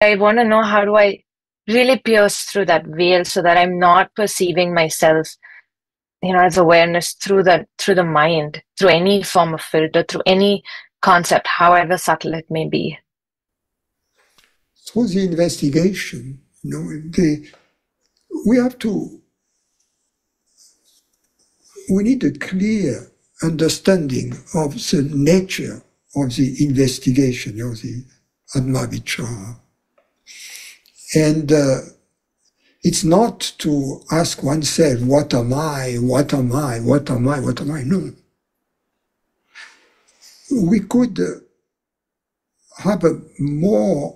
I want to know, how do I really pierce through that veil so that I'm not perceiving myself, as awareness through the mind, through any form of filter, through any concept, however subtle it may be. Through the investigation, we need a clear understanding of the nature of the investigation, the Atma Vichara. And it's not to ask oneself, what am I, what am I, what am I, what am I? No. We could have a more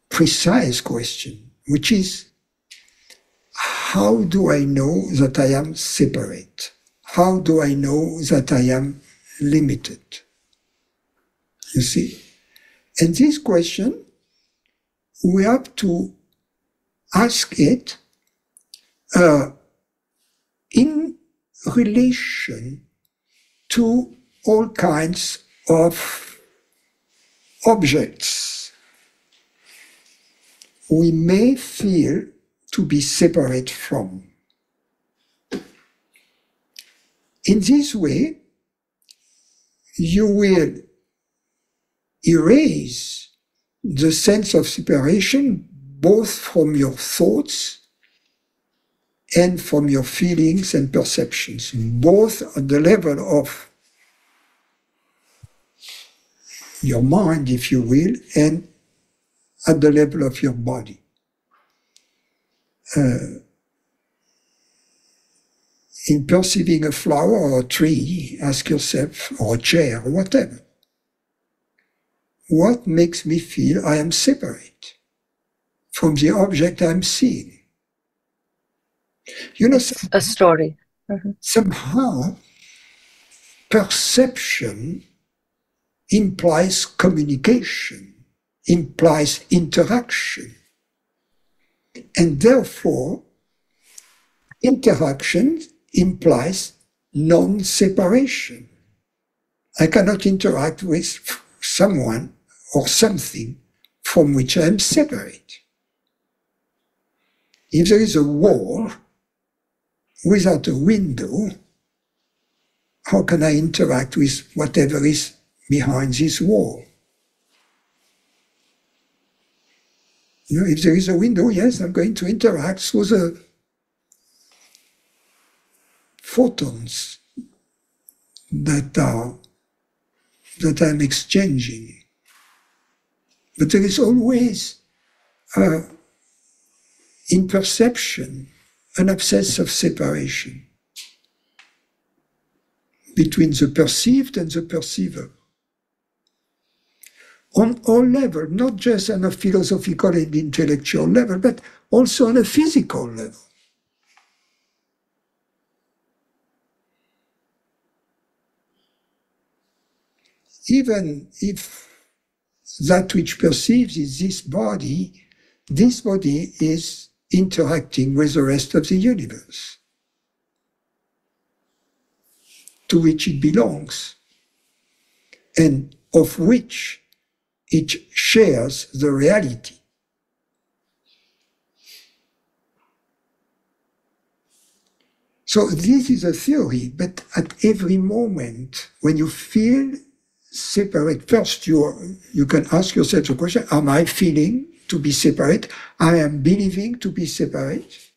precise question, which is, how do I know that I am separate? How do I know that I am limited? You see? And this question, we have to ask it in relation to all kinds of objects we may feel to be separate from. In this way, you will erase the sense of separation both from your thoughts and from your feelings and perceptions, both at the level of your mind, if you will, and at the level of your body. In perceiving a flower or a tree, ask yourself, or a chair, or whatever, what makes me feel I am separate from the object I'm seeing? A story. Mm-hmm. Somehow, perception implies communication, implies interaction. And therefore, interaction implies non-separation. I cannot interact with someone or something from which I am separate. If there is a wall without a window, how can I interact with whatever is behind this wall? If there is a window, yes, I'm going to interact through the photons that I'm exchanging. But there is always, in perception, an absence of separation between the perceived and the perceiver. On all levels, not just on a philosophical and intellectual level, but also on a physical level. Even if that which perceives is this body is interacting with the rest of the universe, to which it belongs, and of which it shares the reality. So this is a theory, but at every moment when you feel separate, first you can ask yourself the question, am I feeling to be separate? I am believing to be separate?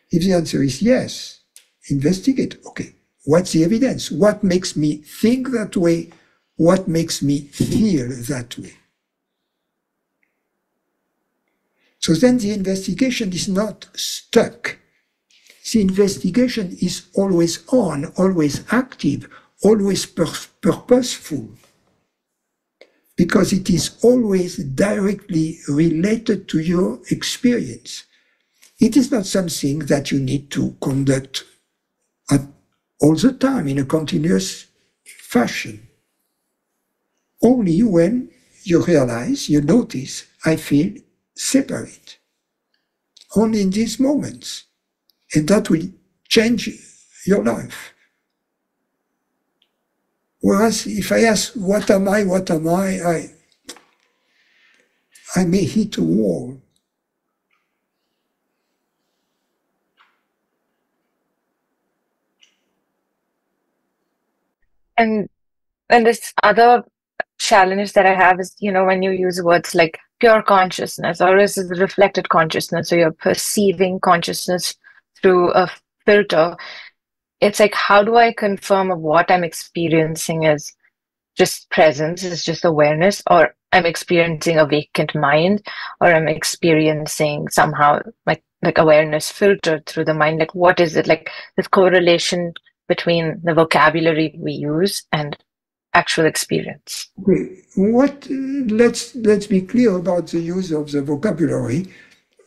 If the answer is yes, investigate. Okay, what's the evidence? What makes me think that way? What makes me feel that way? So then the investigation is not stuck. The investigation is always on, always active, always purposeful, because it is always directly related to your experience. It is not something that you need to conduct all the time in a continuous fashion. Only when you realize, you notice, I feel separate. Only in these moments. And that will change your life. Whereas if I ask, what am I, I may hit a wall. And this other challenge that I have is, when you use words like pure consciousness, or is it reflected consciousness, or you're perceiving consciousness through a filter, it's like, how do I confirm of what I'm experiencing is just presence, is just awareness, or I'm experiencing a vacant mind, or I'm experiencing somehow like awareness filtered through the mind? Like, what is it? Like this correlation between the vocabulary we use and actual experience. Okay. Let's be clear about the use of the vocabulary.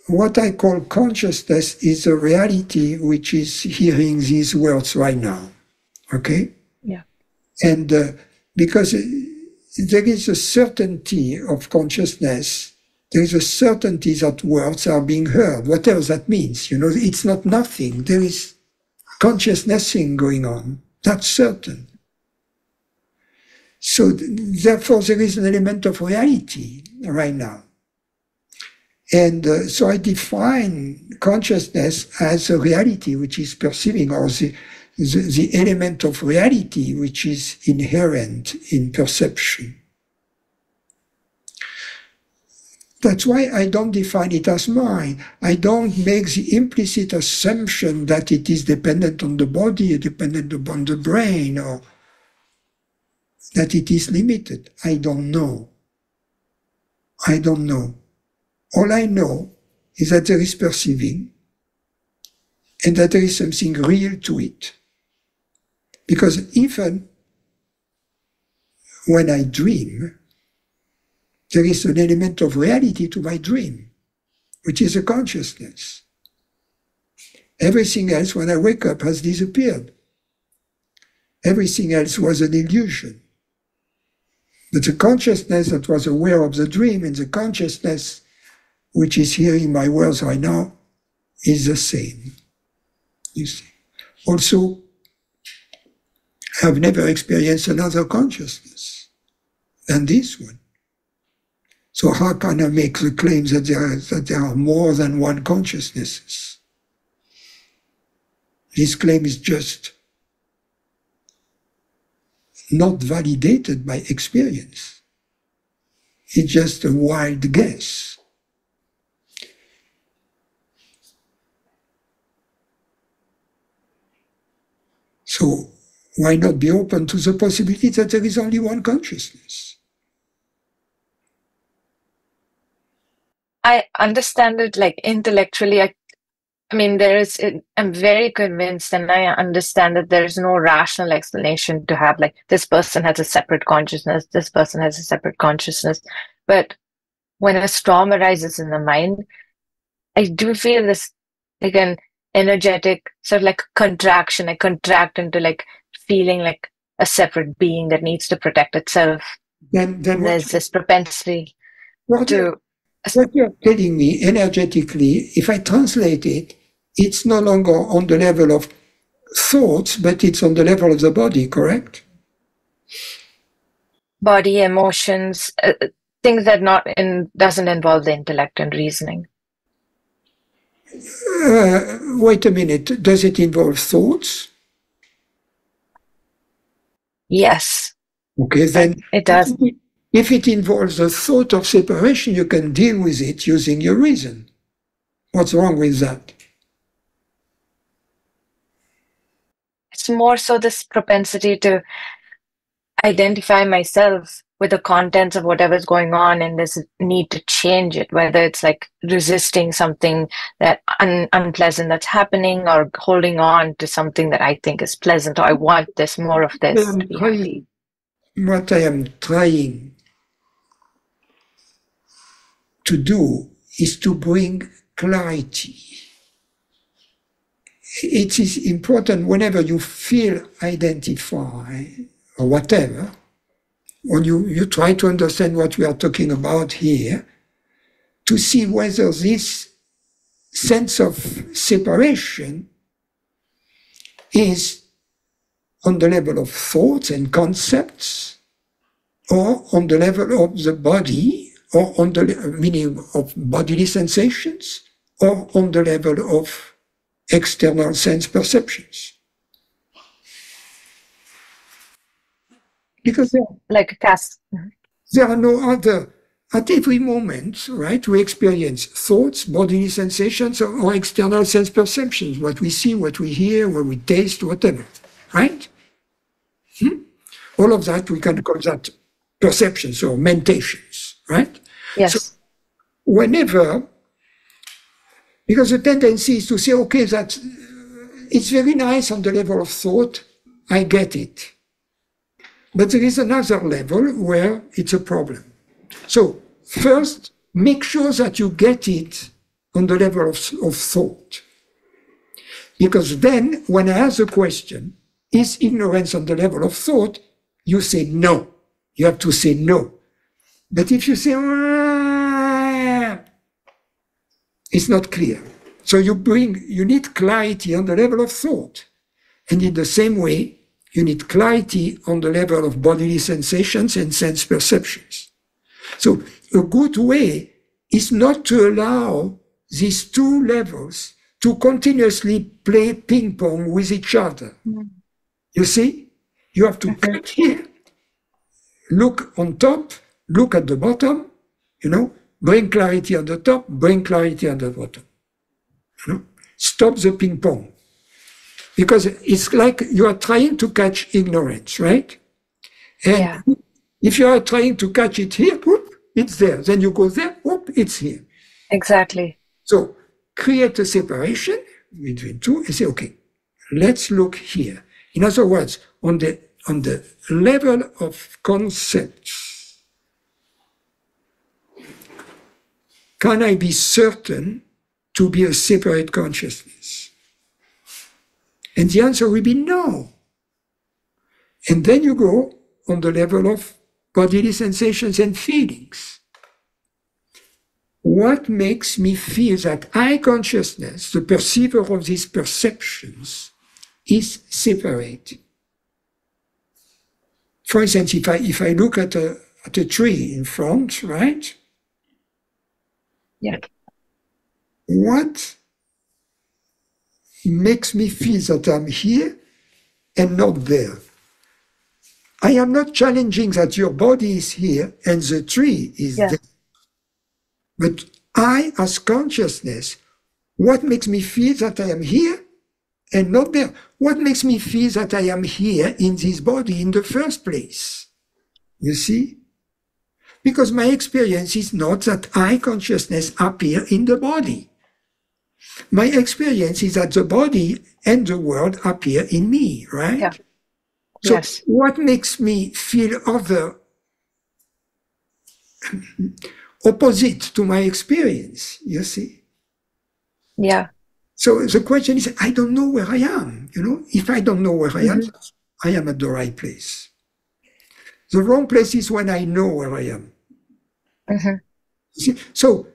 What I call consciousness is a reality which is hearing these words right now. Okay? Yeah. And because there is a certainty of consciousness, there is a certainty that words are being heard, whatever that means. It's not nothing. There is consciousness thing going on. That's certain. So therefore, there is an element of reality right now. And so I define consciousness as a reality which is perceiving, or the element of reality which is inherent in perception. That's why I don't define it as mine. I don't make the implicit assumption that it is dependent on the body, dependent upon the brain, or that it is limited. I don't know. I don't know. All I know is that there is perceiving and that there is something real to it. Because even when I dream, there is an element of reality to my dream, which is a consciousness. Everything else, when I wake up, has disappeared. Everything else was an illusion. But the consciousness that was aware of the dream and the consciousness which is hearing my words right now is the same. You see. Also, I've never experienced another consciousness than this one. So how can I make the claim that there are more than one consciousnesses? This claim is just not validated by experience. It's just a wild guess. So why not be open to the possibility that there is only one consciousness? I understand it like intellectually. I mean, I'm very convinced, and I understand that there is no rational explanation to have like this person has a separate consciousness, this person has a separate consciousness. But when a storm arises in the mind, I do feel this like an energetic sort of like contraction. I contract into like feeling like a separate being that needs to protect itself. Then there's this propensity to. What you're telling me energetically, if I translate it, it's no longer on the level of thoughts, but it's on the level of the body, correct? Body, emotions, things that doesn't involve the intellect and reasoning. Wait a minute. Does it involve thoughts? Yes. Okay, then it does. If it involves a thought of separation, you can deal with it using your reason. What's wrong with that? It's more so this propensity to identify myself with the contents of whatever's going on, and this need to change it, whether it's like resisting something that unpleasant that's happening, or holding on to something that I think is pleasant, or I want this, more of this. What I am trying to do is to bring clarity. It is important whenever you feel identified or whatever, when you try to understand what we are talking about here, to see whether this sense of separation is on the level of thoughts and concepts, or on the level of the body, or on the meaning of bodily sensations, or on the level of external sense perceptions. Because like a cast. there are no other. At every moment, right, we experience thoughts, bodily sensations, or external sense perceptions, what we see, what we hear, what we taste, whatever, right? All of that, we can call that perceptions or mentations, right? Yes. So whenever, because the tendency is to say, okay, that it's very nice on the level of thought, I get it. But there is another level where it's a problem. So first, make sure that you get it on the level of thought. Because then, when I ask the question, is ignorance on the level of thought, you say no. You have to say no. But if you say, it's not clear. So you need clarity on the level of thought. And in the same way, you need clarity on the level of bodily sensations and sense perceptions. So a good way is not to allow these two levels to continuously play ping pong with each other. You see? You have to cut here, look on top, look at the bottom, bring clarity on the top, bring clarity on the bottom. Stop the ping pong. Because it's like you are trying to catch ignorance, right? And if you are trying to catch it here, whoop, it's there. Then you go there, whoop, it's here. Exactly. So create a separation between two and say, okay, let's look here. In other words, on the level of concepts, can I be certain to be a separate consciousness? And the answer will be no. And then you go on the level of bodily sensations and feelings. What makes me feel that I consciousness, the perceiver of these perceptions, is separate? For instance, if I look at a tree in front, right? Yeah. What makes me feel that I'm here and not there? I am not challenging that your body is here and the tree is there. But I, as consciousness, what makes me feel that I am here and not there? What makes me feel that I am here in this body in the first place? You see? Because my experience is not that I, consciousness, appear in the body. My experience is that the body and the world appear in me, right? Yeah. So Yes. what makes me feel opposite to my experience, you see? Yeah. So the question is, I don't know where I am, If I don't know where I am, I am at the right place. The wrong place is when I know where I am. See? So,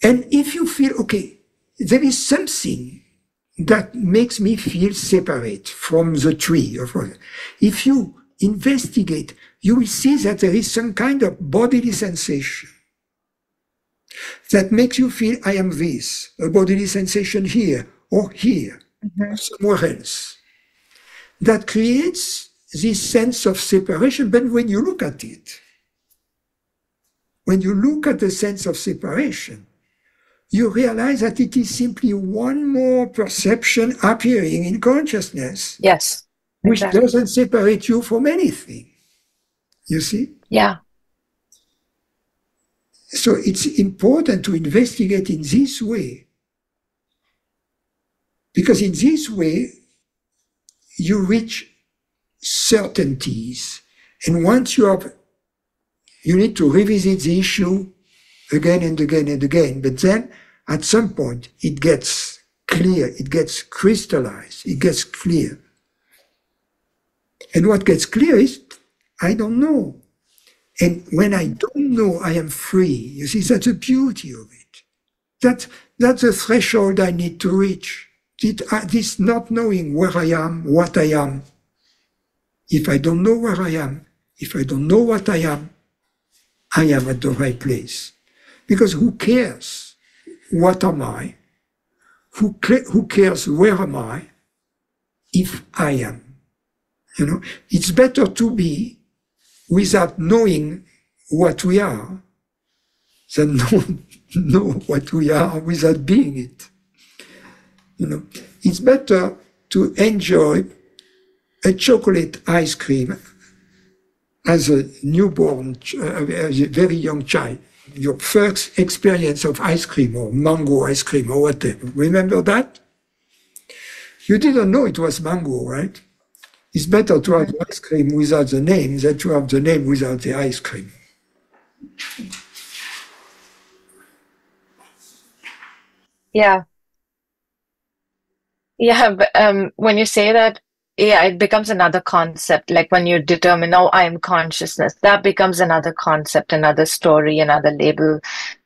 and if you feel, okay, there is something that makes me feel separate from the tree. If you investigate, you will see that there is some kind of bodily sensation that makes you feel I am this, a bodily sensation here, or somewhere else. That creates this sense of separation, but when you look at it, when you look at the sense of separation, you realize that it is simply one more perception appearing in consciousness. Yes. Which doesn't separate you from anything. You see? Yeah. So it's important to investigate in this way. Because in this way, you reach certainties. And once you need to revisit the issue again and again and again. But then, at some point, it gets clear, it gets crystallized, it gets clear. And what gets clear is, I don't know. And when I don't know, I am free. You see, that's the beauty of it. That's the threshold I need to reach. This not knowing where I am, what I am. If I don't know where I am, if I don't know what I I am at the right place. Because who cares? What am I? Who cares where am I if I am? You know, it's better to be without knowing what we are than know what we are without being it. You know, it's better to enjoy a chocolate ice cream as a newborn, as a very young child. Your first experience of ice cream or mango ice cream or whatever. Remember that? You didn't know it was mango, right? It's better to have ice cream without the name than to have the name without the ice cream. Yeah. Yeah, but when you say that, yeah, it becomes another concept. Like when you determine, oh, I am consciousness, that becomes another concept, another story, another label,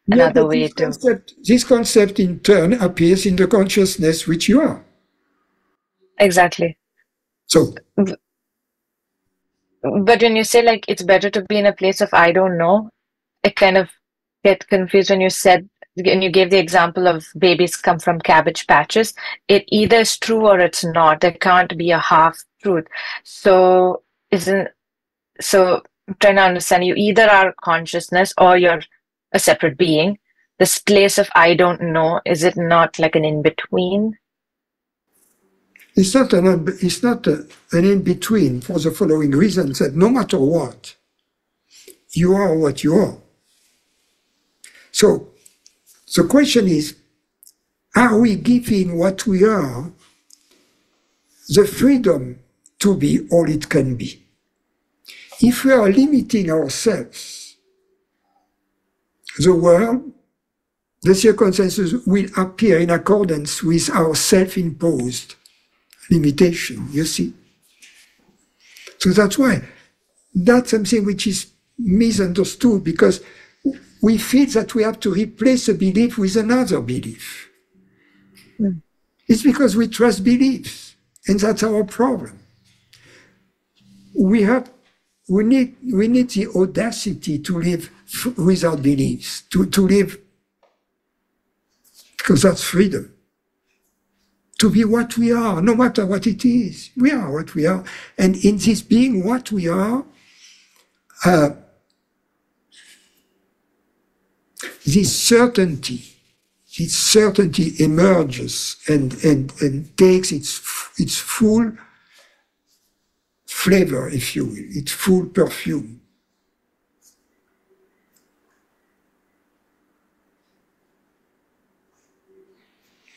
Yeah, another but way to. this concept in turn appears in the consciousness which you are. Exactly. So, B- But when you say like it's better to be in a place of I don't know, I kind of get confused when you said, and you gave the example of babies come from cabbage patches. It either is true or it's not. There can't be a half truth. So isn't so I'm trying to understand, you either are consciousness or you're a separate being. This place of I don't know, is it not like an in-between? it's not an in-between for the following reasons that no matter what, you are what you are. So the question is, are we giving what we are the freedom to be all it can be? If we are limiting ourselves, the world, the circumstances will appear in accordance with our self-imposed limitation, you see. So that's why that's something which is misunderstood, because we feel that we have to replace a belief with another belief. Mm. It's because we trust beliefs, and that's our problem. We need the audacity to live without beliefs, to live, because that's freedom. To be what we are, no matter what it is. We are what we are. And in this being what we are, this certainty emerges and takes its full flavor, if you will, its full perfume.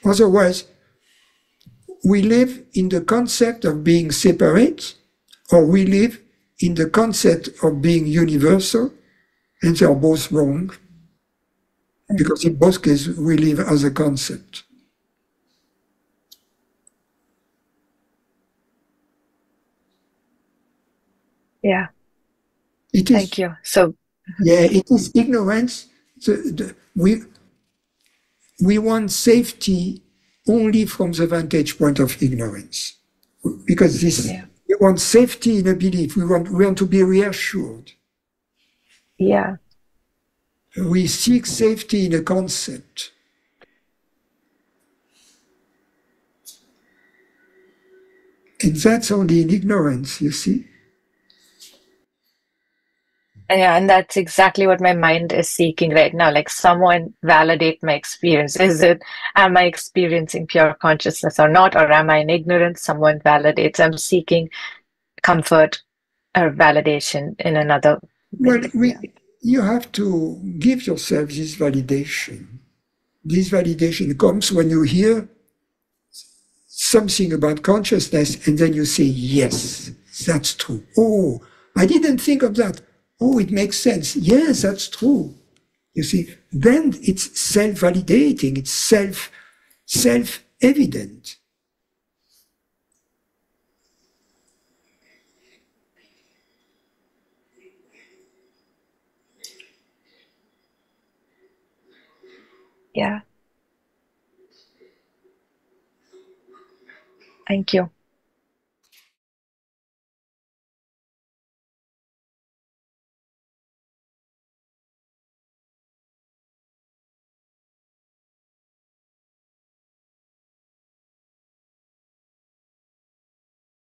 Otherwise, we live in the concept of being separate, or we live in the concept of being universal, and they are both wrong, because in both cases we live as a concept. Yeah, It is, thank you. So, yeah, it is ignorance. We want safety only from the vantage point of ignorance, because yeah, we want safety in a belief. We want to be reassured. yeah, We seek safety in a concept. And that's only in ignorance, you see. yeah, and that's exactly what my mind is seeking right now. Like someone validate my experience. Am I experiencing pure consciousness or not? Or am I in ignorance? Someone validates. I'm seeking comfort or validation in another Well, way. Yeah. you have to give yourself this validation. This validation comes when you hear something about consciousness and then you say, yes, that's true. Oh, I didn't think of that. Oh, it makes sense. Yes, that's true. You see, then it's self-validating, it's self-evident. Yeah. Thank you.